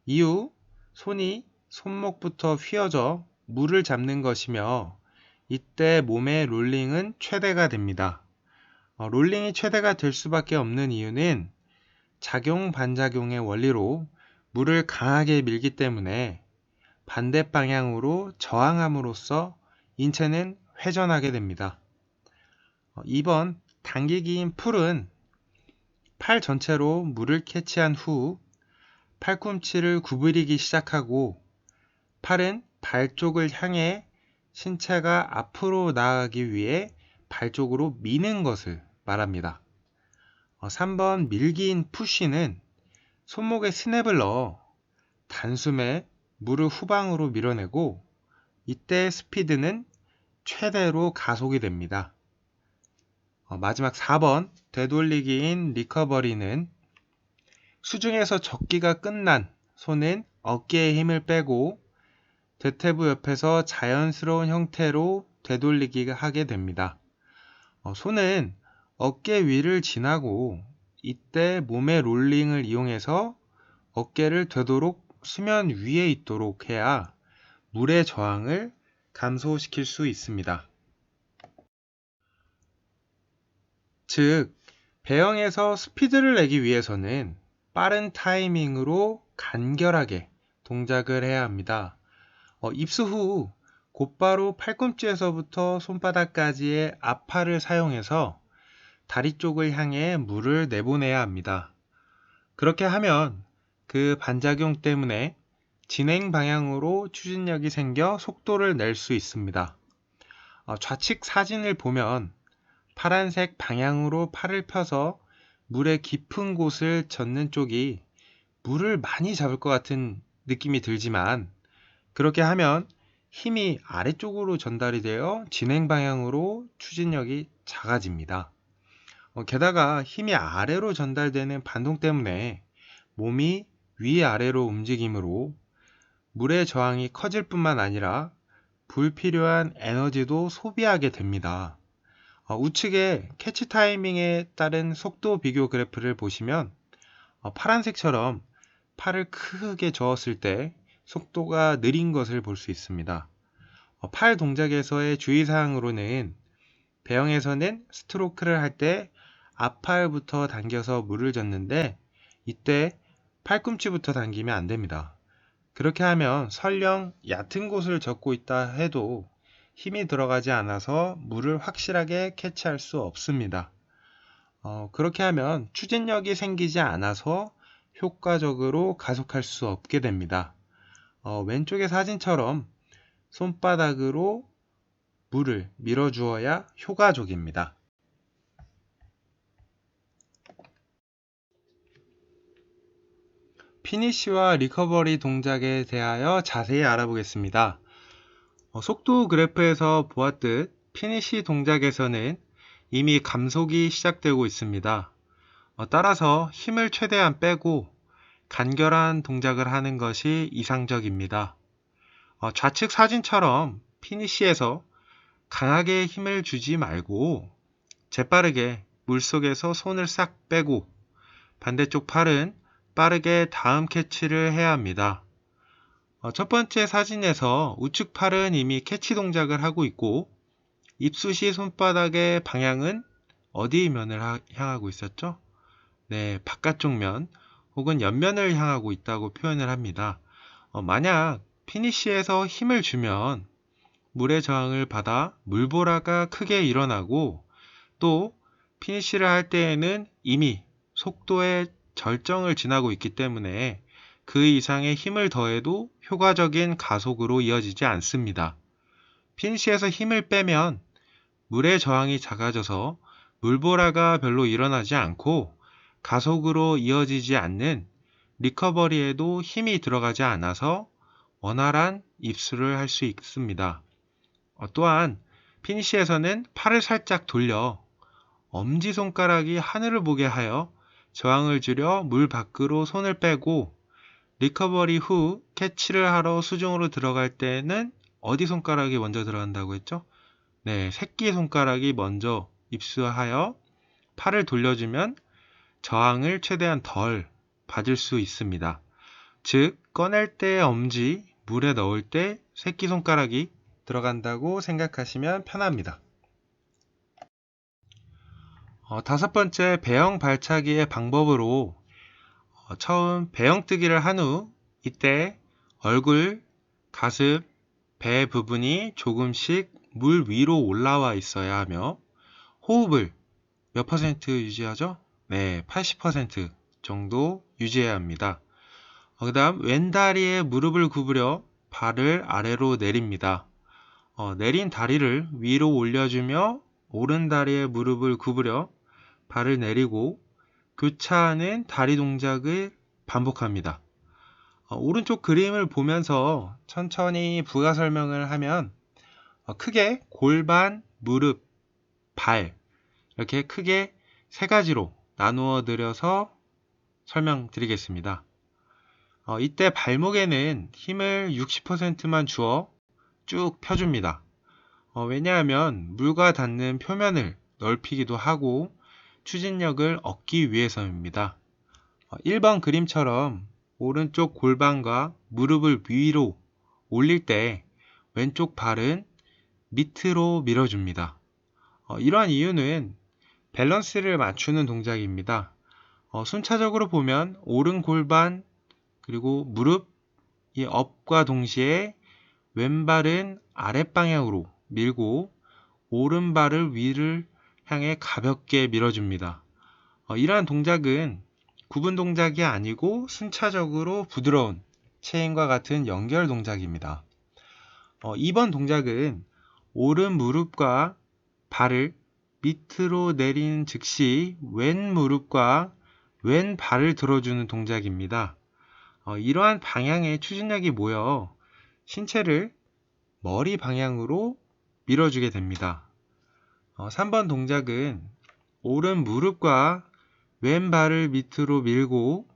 Speaker 2: 이후 손이 손목부터 휘어져 물을 잡는 것이며 이때 몸의 롤링은 최대가 됩니다. 롤링이 최대가 될 수밖에 없는 이유는 작용 반작용의 원리로 물을 강하게 밀기 때문에 반대 방향으로 저항함으로써 인체는 회전하게 됩니다. 2번 당기기인 풀은 팔 전체로 물을 캐치한 후 팔꿈치를 구부리기 시작하고 팔은 발 쪽을 향해 신체가 앞으로 나아가기 위해 발 쪽으로 미는 것을 말합니다. 3번 밀기인 푸시는 손목에 스냅을 넣어 단숨에 물을 후방으로 밀어내고 이때 스피드는 최대로 가속이 됩니다. 마지막 4번 되돌리기인 리커버리는 수중에서 적기가 끝난 손은 어깨에 힘을 빼고 대퇴부 옆에서 자연스러운 형태로 되돌리기 하게 됩니다. 손은 어깨 위를 지나고 이때 몸의 롤링을 이용해서 어깨를 되도록 수면 위에 있도록 해야 물의 저항을 감소시킬 수 있습니다. 즉, 배영에서 스피드를 내기 위해서는 빠른 타이밍으로 간결하게 동작을 해야 합니다. 입수 후 곧바로 팔꿈치에서부터 손바닥까지의 앞팔을 사용해서 다리 쪽을 향해 물을 내보내야 합니다. 그렇게 하면 그 반작용 때문에 진행 방향으로 추진력이 생겨 속도를 낼 수 있습니다. 좌측 사진을 보면 파란색 방향으로 팔을 펴서 물의 깊은 곳을 젓는 쪽이 물을 많이 잡을 것 같은 느낌이 들지만 그렇게 하면 힘이 아래쪽으로 전달이 되어 진행 방향으로 추진력이 작아집니다. 게다가 힘이 아래로 전달되는 반동 때문에 몸이 위아래로 움직이므로 물의 저항이 커질 뿐만 아니라 불필요한 에너지도 소비하게 됩니다. 우측에 캐치 타이밍에 따른 속도 비교 그래프를 보시면 파란색처럼 팔을 크게 저었을 때 속도가 느린 것을 볼 수 있습니다. 팔 동작에서의 주의사항으로는 배영에서는 스트로크를 할 때 앞팔부터 당겨서 물을 젓는데 이때 팔꿈치부터 당기면 안 됩니다. 그렇게 하면 설령 얕은 곳을 젓고 있다 해도 힘이 들어가지 않아서 물을 확실하게 캐치할 수 없습니다. 그렇게 하면 추진력이 생기지 않아서 효과적으로 가속할 수 없게 됩니다. 왼쪽의 사진처럼 손바닥으로 물을 밀어주어야 효과적입니다. 피니쉬와 리커버리 동작에 대하여 자세히 알아보겠습니다. 속도 그래프에서 보았듯 피니쉬 동작에서는 이미 감속이 시작되고 있습니다. 따라서 힘을 최대한 빼고 간결한 동작을 하는 것이 이상적입니다. 좌측 사진처럼 피니쉬에서 강하게 힘을 주지 말고 재빠르게 물속에서 손을 싹 빼고 반대쪽 팔은 빠르게 다음 캐치를 해야 합니다. 첫 번째 사진에서 우측 팔은 이미 캐치 동작을 하고 있고 입수 시 손바닥의 방향은 어디 면을 향하고 있었죠? 네, 바깥쪽 면 혹은 옆면을 향하고 있다고 표현을 합니다. 만약 피니쉬에서 힘을 주면 물의 저항을 받아 물보라가 크게 일어나고 또 피니쉬를 할 때에는 이미 속도의 절정을 지나고 있기 때문에 그 이상의 힘을 더해도 효과적인 가속으로 이어지지 않습니다. 피니쉬에서 힘을 빼면 물의 저항이 작아져서 물보라가 별로 일어나지 않고 가속으로 이어지지 않는 리커버리에도 힘이 들어가지 않아서 원활한 입수를 할 수 있습니다. 또한 피니쉬에서는 팔을 살짝 돌려 엄지손가락이 하늘을 보게 하여 저항을 줄여 물 밖으로 손을 빼고 리커버리 후 캐치를 하러 수중으로 들어갈 때는 어디 손가락이 먼저 들어간다고 했죠? 네, 새끼손가락이 먼저 입수하여 팔을 돌려주면 저항을 최대한 덜 받을 수 있습니다. 즉, 꺼낼 때 엄지, 물에 넣을 때 새끼손가락이 들어간다고 생각하시면 편합니다. 다섯 번째, 배영 발차기의 방법으로 처음 배영뜨기를 한 후 이때 얼굴, 가슴, 배 부분이 조금씩 물 위로 올라와 있어야 하며 호흡을 몇 퍼센트 유지하죠? 네, 80% 정도 유지해야 합니다. 그 다음 왼다리에 무릎을 구부려 발을 아래로 내립니다. 내린 다리를 위로 올려주며 오른다리에 무릎을 구부려 발을 내리고 교차하는 다리 동작을 반복합니다. 오른쪽 그림을 보면서 천천히 부가 설명을 하면 크게 골반, 무릎, 발 이렇게 크게 세 가지로 나누어 드려서 설명드리겠습니다. 이때 발목에는 힘을 60%만 주어 쭉 펴줍니다. 왜냐하면 물과 닿는 표면을 넓히기도 하고 추진력을 얻기 위해서입니다. 1번 그림처럼 오른쪽 골반과 무릎을 위로 올릴 때 왼쪽 발은 밑으로 밀어줍니다. 이러한 이유는 밸런스를 맞추는 동작입니다. 순차적으로 보면 오른 골반 그리고 무릎이 업과 동시에 왼발은 아랫방향으로 밀고 오른발을 위를 향해 가볍게 밀어줍니다. 이러한 동작은 구분 동작이 아니고 순차적으로 부드러운 체인과 같은 연결 동작입니다. 2번 동작은 오른 무릎과 발을 밑으로 내리는 즉시 왼 무릎과 왼 발을 들어주는 동작입니다. 이러한 방향의 추진력이 모여 신체를 머리 방향으로 밀어주게 됩니다. 3번 동작은 오른 무릎과 왼 발을 밑으로 밀고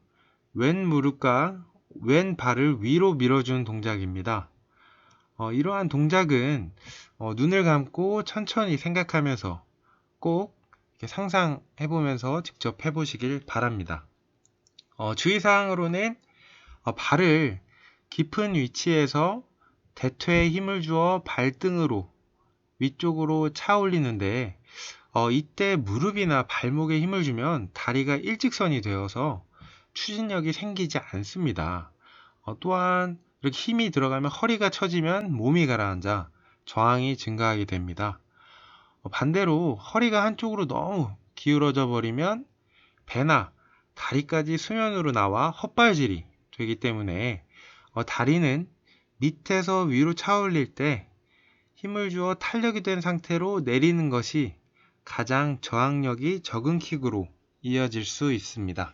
Speaker 2: 왼 무릎과 왼 발을 위로 밀어주는 동작입니다. 이러한 동작은 눈을 감고 천천히 생각하면서 꼭 이렇게 상상해보면서 직접 해보시길 바랍니다. 주의사항으로는 발을 깊은 위치에서 대퇴에 힘을 주어 발등으로 위쪽으로 차 올리는데 이때 무릎이나 발목에 힘을 주면 다리가 일직선이 되어서 추진력이 생기지 않습니다. 또한 이렇게 힘이 들어가면 허리가 처지면 몸이 가라앉아 저항이 증가하게 됩니다. 반대로 허리가 한쪽으로 너무 기울어져 버리면 배나 다리까지 수면으로 나와 헛발질이 되기 때문에 다리는 밑에서 위로 차올릴 때 힘을 주어 탄력이 된 상태로 내리는 것이 가장 저항력이 적은 킥으로 이어질 수 있습니다.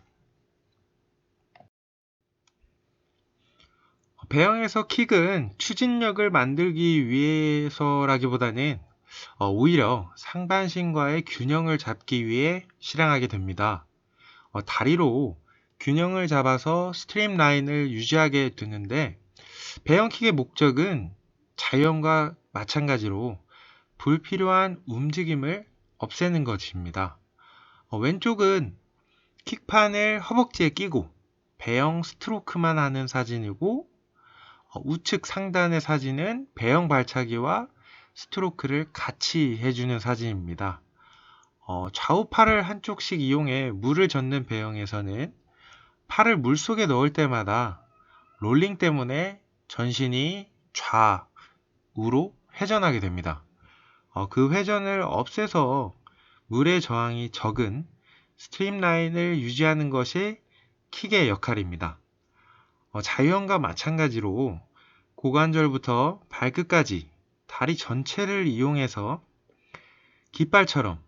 Speaker 2: 배영에서 킥은 추진력을 만들기 위해서라기보다는 오히려 상반신과의 균형을 잡기 위해 실행하게 됩니다. 다리로 균형을 잡아서 스트림 라인을 유지하게 되는데 배영킥의 목적은 자유형과 마찬가지로 불필요한 움직임을 없애는 것입니다. 왼쪽은 킥판을 허벅지에 끼고 배영 스트로크만 하는 사진이고 우측 상단의 사진은 배영 발차기와 스트로크를 같이 해주는 사진입니다. 좌우 팔을 한쪽씩 이용해 물을 젓는 배영에서는 팔을 물속에 넣을 때마다 롤링 때문에 전신이 좌우로 회전하게 됩니다. 그 회전을 없애서 물의 저항이 적은 스트림라인을 유지하는 것이 킥의 역할입니다. 자유형과 마찬가지로 고관절부터 발끝까지 다리 전체를 이용해서 깃발처럼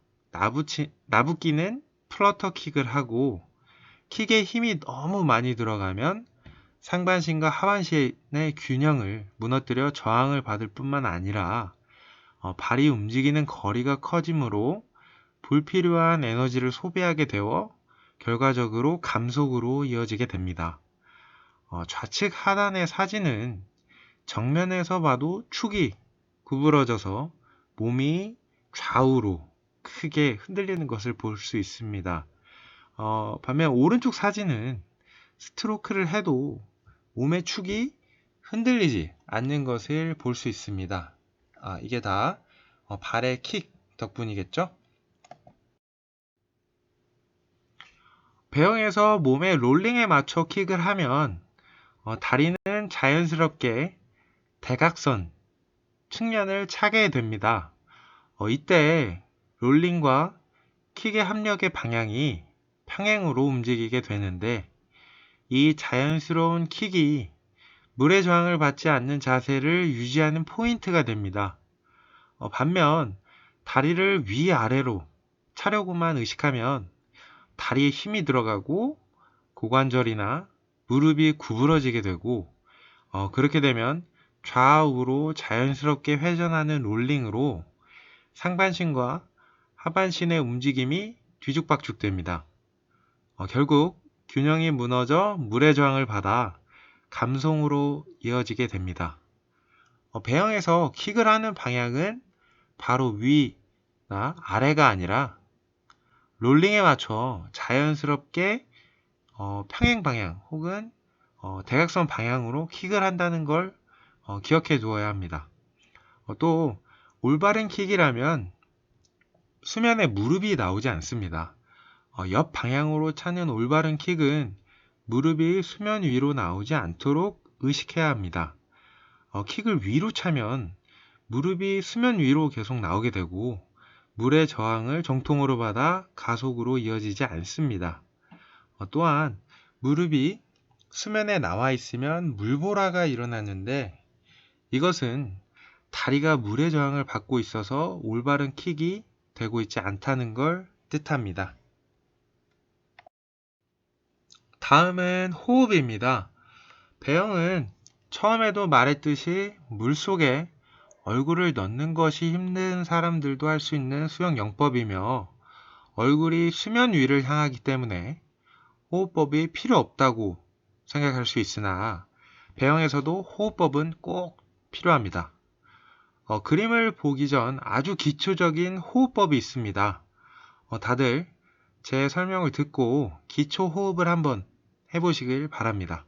Speaker 2: 나부끼는 플러터 킥을 하고 킥에 힘이 너무 많이 들어가면 상반신과 하반신의 균형을 무너뜨려 저항을 받을 뿐만 아니라 발이 움직이는 거리가 커지므로 불필요한 에너지를 소비하게 되어 결과적으로 감속으로 이어지게 됩니다. 좌측 하단의 사진은 정면에서 봐도 축이 구부러져서 몸이 좌우로 크게 흔들리는 것을 볼 수 있습니다. 반면 오른쪽 사진은 스트로크를 해도 몸의 축이 흔들리지 않는 것을 볼 수 있습니다. 이게 다 발의 킥 덕분이겠죠? 배영에서 몸의 롤링에 맞춰 킥을 하면 다리는 자연스럽게 대각선, 측면을 차게 됩니다. 이때 롤링과 킥의 합력의 방향이 평행으로 움직이게 되는데 이 자연스러운 킥이 물의 저항을 받지 않는 자세를 유지하는 포인트가 됩니다. 반면 다리를 위아래로 차려고만 의식하면 다리에 힘이 들어가고 고관절이나 무릎이 구부러지게 되고 그렇게 되면 좌우로 자연스럽게 회전하는 롤링으로 상반신과 하반신의 움직임이 뒤죽박죽 됩니다. 결국 균형이 무너져 물의 저항을 받아 감송으로 이어지게 됩니다. 배영에서 킥을 하는 방향은 바로 위나 아래가 아니라 롤링에 맞춰 자연스럽게 평행 방향 혹은 대각선 방향으로 킥을 한다는 걸 기억해 두어야 합니다. 또 올바른 킥이라면 수면에 무릎이 나오지 않습니다. 옆 방향으로 차는 올바른 킥은 무릎이 수면 위로 나오지 않도록 의식해야 합니다. 킥을 위로 차면 무릎이 수면 위로 계속 나오게 되고 물의 저항을 정통으로 받아 가속으로 이어지지 않습니다. 또한 무릎이 수면에 나와 있으면 물보라가 일어나는데 이것은 다리가 물의 저항을 받고 있어서 올바른 킥이 되고 있지 않다는 걸 뜻합니다. 다음은 호흡입니다. 배영은 처음에도 말했듯이 물속에 얼굴을 넣는 것이 힘든 사람들도 할 수 있는 수영 영법이며 얼굴이 수면 위를 향하기 때문에 호흡법이 필요 없다고 생각할 수 있으나 배영에서도 호흡법은 꼭 필요합니다. 그림을 보기 전 아주 기초적인 호흡법이 있습니다. 다들 제 설명을 듣고 기초 호흡을 한번 해보시길 바랍니다.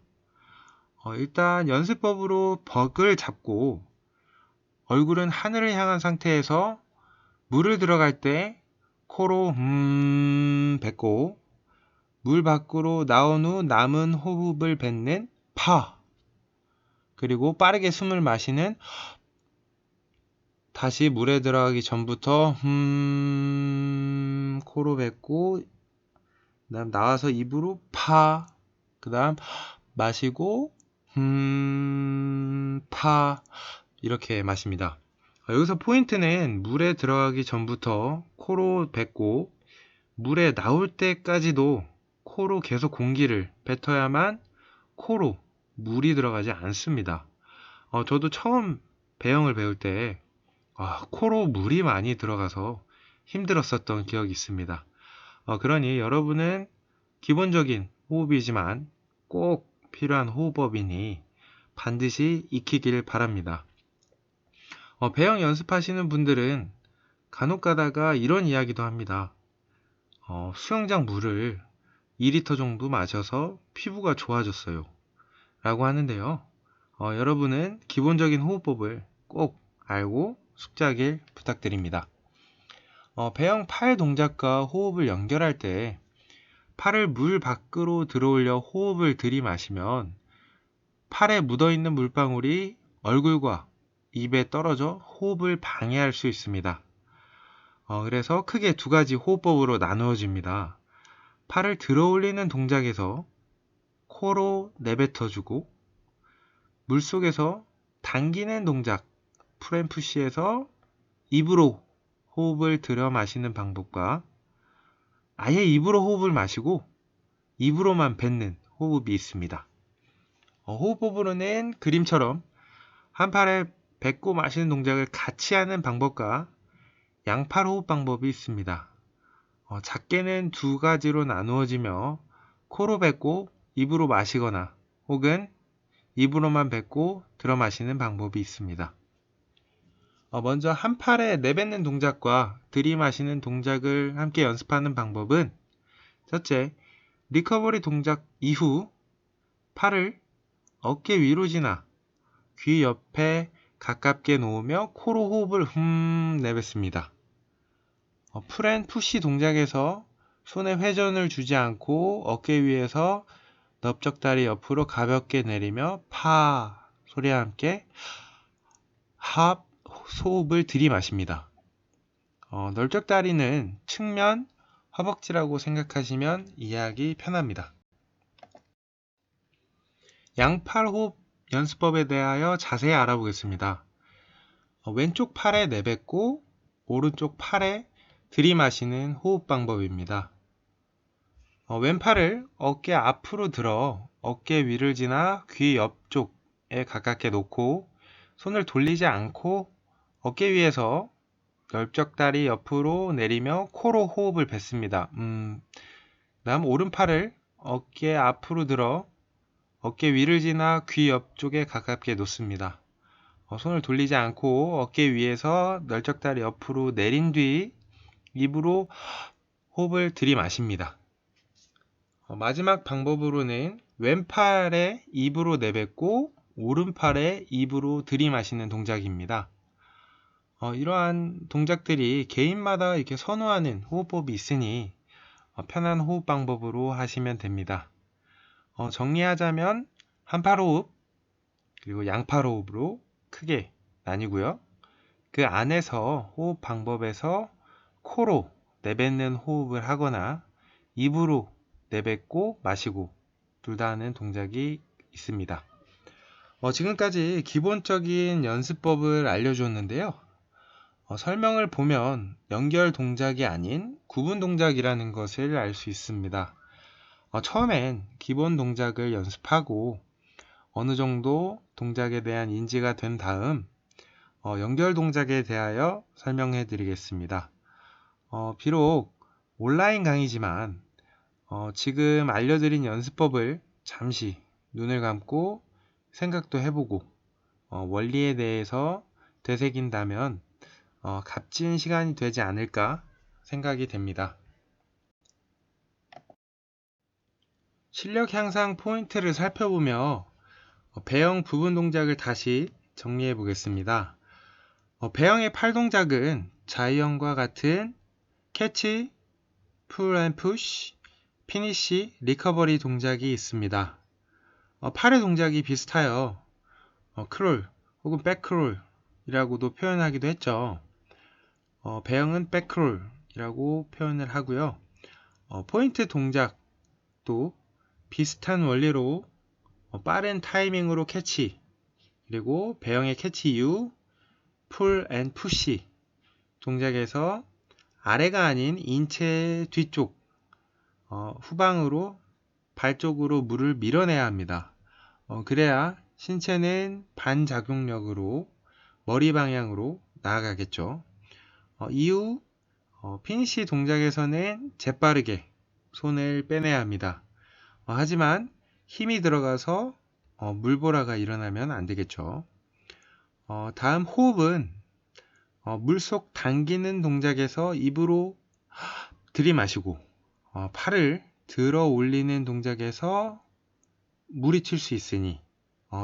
Speaker 2: 일단 연습법으로 벽을 잡고 얼굴은 하늘을 향한 상태에서 물을 들어갈 때 코로 뱉고 물 밖으로 나온 후 남은 호흡을 뱉는 파, 그리고 빠르게 숨을 마시는 다시 물에 들어가기 전부터 코로 뱉고 그다음 나와서 입으로 파, 그다음 마시고 파 이렇게 마십니다. 여기서 포인트는 물에 들어가기 전부터 코로 뱉고 물에 나올 때까지도 코로 계속 공기를 뱉어야만 코로 물이 들어가지 않습니다. 저도 처음 배영을 배울 때 코로 물이 많이 들어가서 힘들었었던 기억이 있습니다. 그러니 여러분은 기본적인 호흡이지만 꼭 필요한 호흡법이니 반드시 익히길 바랍니다. 배영 연습하시는 분들은 간혹 가다가 이런 이야기도 합니다. 수영장 물을 2리터 정도 마셔서 피부가 좋아졌어요 라고 하는데요. 여러분은 기본적인 호흡법을 꼭 알고 숙지하길 부탁드립니다. 배영 팔 동작과 호흡을 연결할 때 팔을 물 밖으로 들어올려 호흡을 들이마시면 팔에 묻어있는 물방울이 얼굴과 입에 떨어져 호흡을 방해할 수 있습니다. 그래서 크게 두 가지 호흡법으로 나누어집니다. 팔을 들어올리는 동작에서 코로 내뱉어주고 물속에서 당기는 동작 풀앤푸시에서 입으로 호흡을 들여 마시는 방법과 아예 입으로 호흡을 마시고 입으로만 뱉는 호흡이 있습니다. 호흡법으로는 그림처럼 한 팔에 뱉고 마시는 동작을 같이 하는 방법과 양팔 호흡 방법이 있습니다. 작게는 두 가지로 나누어지며 코로 뱉고 입으로 마시거나 혹은 입으로만 뱉고 들어 마시는 방법이 있습니다. 먼저 한 팔에 내뱉는 동작과 들이마시는 동작을 함께 연습하는 방법은 첫째, 리커버리 동작 이후 팔을 어깨 위로 지나 귀 옆에 가깝게 놓으며 코로 호흡을 내뱉습니다. 풀앤푸시 동작에서 손에 회전을 주지 않고 어깨 위에서 넓적다리 옆으로 가볍게 내리며 파 소리와 함께 합 호흡을 들이마십니다. 넓적다리는 측면 허벅지라고 생각하시면 이해하기 편합니다. 양팔 호흡 연습법에 대하여 자세히 알아보겠습니다. 왼쪽 팔에 내뱉고 오른쪽 팔에 들이마시는 호흡 방법입니다. 왼팔을 어깨 앞으로 들어 어깨 위를 지나 귀 옆쪽에 가깝게 놓고 손을 돌리지 않고 어깨 위에서 넓적다리 옆으로 내리며 코로 호흡을 뱉습니다. 다음 오른팔을 어깨 앞으로 들어 어깨 위를 지나 귀 옆쪽에 가깝게 놓습니다. 손을 돌리지 않고 어깨 위에서 넓적다리 옆으로 내린 뒤 입으로 호흡을 들이마십니다. 마지막 방법으로는 왼팔에 입으로 내뱉고 오른팔에 입으로 들이마시는 동작입니다. 이러한 동작들이 개인마다 이렇게 선호하는 호흡법이 있으니 편한 호흡 방법으로 하시면 됩니다. 정리하자면 한팔 호흡 그리고 양팔 호흡으로 크게 나뉘고요. 그 안에서 호흡 방법에서 코로 내뱉는 호흡을 하거나 입으로 내뱉고 마시고 둘 다 하는 동작이 있습니다. 지금까지 기본적인 연습법을 알려주었는데요. 설명을 보면 연결 동작이 아닌 구분 동작이라는 것을 알 수 있습니다. 처음엔 기본 동작을 연습하고 어느 정도 동작에 대한 인지가 된 다음 연결 동작에 대하여 설명해 드리겠습니다. 비록 온라인 강의지만 지금 알려드린 연습법을 잠시 눈을 감고 생각도 해보고 원리에 대해서 되새긴다면 값진 시간이 되지 않을까 생각이 됩니다. 실력 향상 포인트를 살펴보며 배영 부분 동작을 다시 정리해 보겠습니다. 배영의 팔 동작은 자유형과 같은 캐치, 풀 앤 푸시, 피니시, 리커버리 동작이 있습니다. 팔의 동작이 비슷하여 크롤 혹은 백크롤 이라고도 표현하기도 했죠. 배영은 백크롤 이라고 표현을 하고요. 포인트 동작도 비슷한 원리로 빠른 타이밍으로 캐치 그리고 배영의 캐치 이후 풀 앤 푸시 동작에서 아래가 아닌 인체 뒤쪽 후방으로 발 쪽으로 물을 밀어내야 합니다. 그래야 신체는 반작용력으로 머리 방향으로 나아가겠죠. 이후 피니시 동작에서는 재빠르게 손을 빼내야 합니다. 하지만 힘이 들어가서 물보라가 일어나면 안 되겠죠. 다음 호흡은 물속 당기는 동작에서 입으로 들이마시고 팔을 들어 올리는 동작에서 물이 튈 수 있으니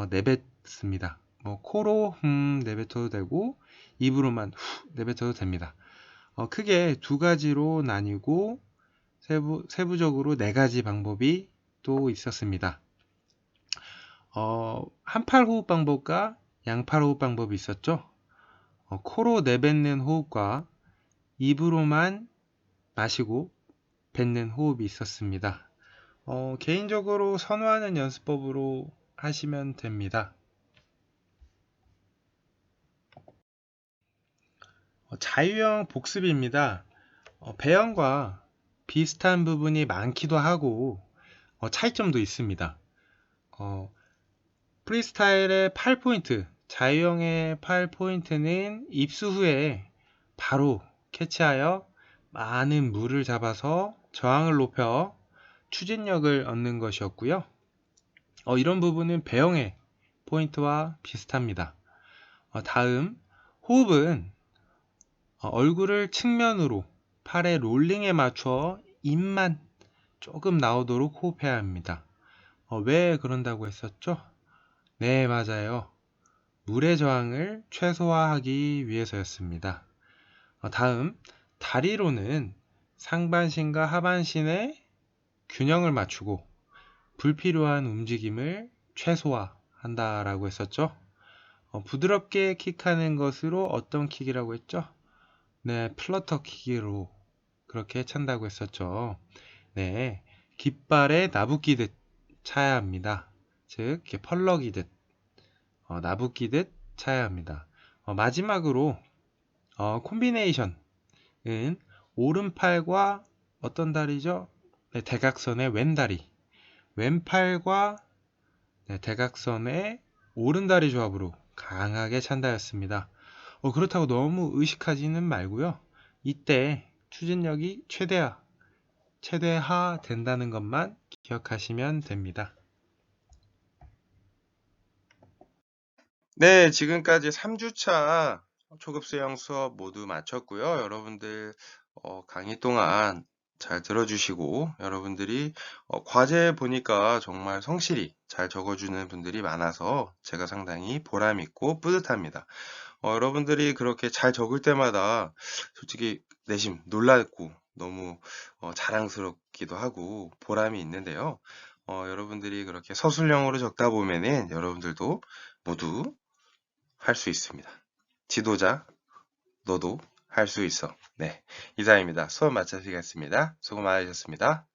Speaker 2: 내뱉습니다. 코로 내뱉어도 되고 입으로만 후 내뱉어도 됩니다. 크게 두 가지로 나뉘고 세부적으로 네 가지 방법이 또 있었습니다. 한팔 호흡 방법과 양팔 호흡 방법이 있었죠. 코로 내뱉는 호흡과 입으로만 마시고 뱉는 호흡이 있었습니다. 개인적으로 선호하는 연습법으로 하시면 됩니다. 자유형 복습입니다. 배영과 비슷한 부분이 많기도 하고 차이점도 있습니다. 프리스타일의 8포인트, 자유형의 8포인트는 입수 후에 바로 캐치하여 많은 물을 잡아서 저항을 높여 추진력을 얻는 것이었고요. 이런 부분은 배영의 포인트와 비슷합니다. 다음, 호흡은 얼굴을 측면으로 팔의 롤링에 맞춰 입만 조금 나오도록 호흡해야 합니다. 왜 그런다고 했었죠? 네, 맞아요. 물의 저항을 최소화하기 위해서였습니다. 다음, 다리로는 상반신과 하반신의 균형을 맞추고 불필요한 움직임을 최소화한다라고 했었죠. 부드럽게 킥하는 것으로 어떤 킥이라고 했죠? 네, 플러터 킥으로 그렇게 찬다고 했었죠. 네, 깃발에 나부끼듯 차야 합니다. 즉, 이렇게 펄럭이듯, 나부끼듯 차야 합니다. 마지막으로, 콤비네이션은 오른팔과 어떤 다리죠? 네, 대각선의 왼다리. 왼팔과 네, 대각선의 오른다리 조합으로 강하게 찬다였습니다. 그렇다고 너무 의식하지는 말고요. 이때 추진력이 최대화 된다는 것만 기억하시면 됩니다.
Speaker 1: 네, 지금까지 3주차 초급 수영 수업 모두 마쳤고요. 여러분들 강의 동안 잘 들어주시고 여러분들이 과제 보니까 정말 성실히 잘 적어주는 분들이 많아서 제가 상당히 보람있고 뿌듯합니다. 여러분들이 그렇게 잘 적을 때마다 솔직히 내심 놀랍고 너무 자랑스럽기도 하고 보람이 있는데요. 여러분들이 그렇게 서술형으로 적다 보면은 여러분들도 모두 할 수 있습니다. 지도자, 너도 할 수 있어. 네, 이상입니다. 수업 마치겠습니다. 수고 많으셨습니다.